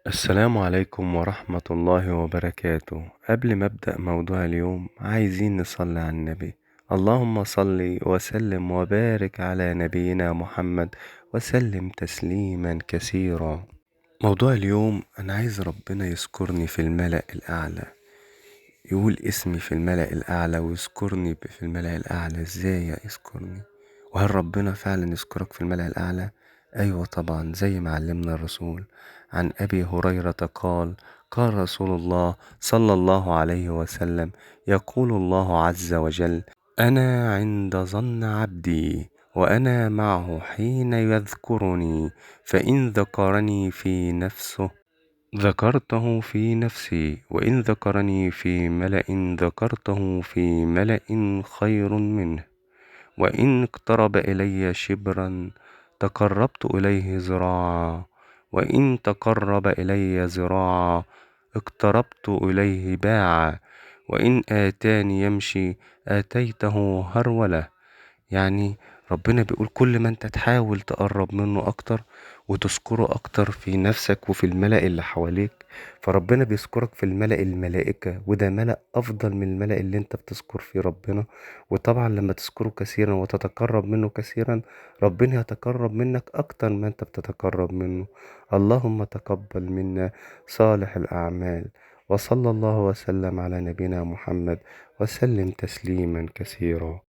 السلام عليكم ورحمة الله وبركاته. قبل ما أبدأ موضوع اليوم عايزين نصلي على النبي. اللهم صل وسلم وبارك على نبينا محمد وسلم تسليما كثيرا. موضوع اليوم أنا عايز ربنا يذكرني في الملأ الأعلى، يقول اسمي في الملأ الأعلى ويذكرني في الملأ الأعلى. إزاي يذكرني؟ وهل ربنا فعلا يذكرك في الملأ الأعلى؟ أيوة طبعا، زي ما علمنا الرسول. عن أبي هريرة قال: قال رسول الله صلى الله عليه وسلم: يقول الله عز وجل: أنا عند ظن عبدي وأنا معه حين يذكرني، فإن ذكرني في نفسه ذكرته في نفسي، وإن ذكرني في ملأ ذكرته في ملأ خير منه، وإن اقترب إلي شبرا تقربت إليه ذراعا، وإن تقرب إلي ذراعا اقتربت إليه باعا، وإن آتاني يمشي آتيته هرولة. يعني ربنا بيقول كل ما انت تحاول تقرب منه اكتر وتذكره اكتر في نفسك وفي الملأ اللي حواليك، فربنا بيذكرك في الملأ الملائكة، وده ملأ افضل من الملأ اللي انت بتذكر فيه ربنا. وطبعا لما تذكره كثيرا وتتقرب منه كثيرا، ربنا يتقرب منك اكتر ما انت بتتقرب منه. اللهم تقبل منا صالح الاعمال. وصلى الله وسلم على نبينا محمد وسلم تسليما كثيرا.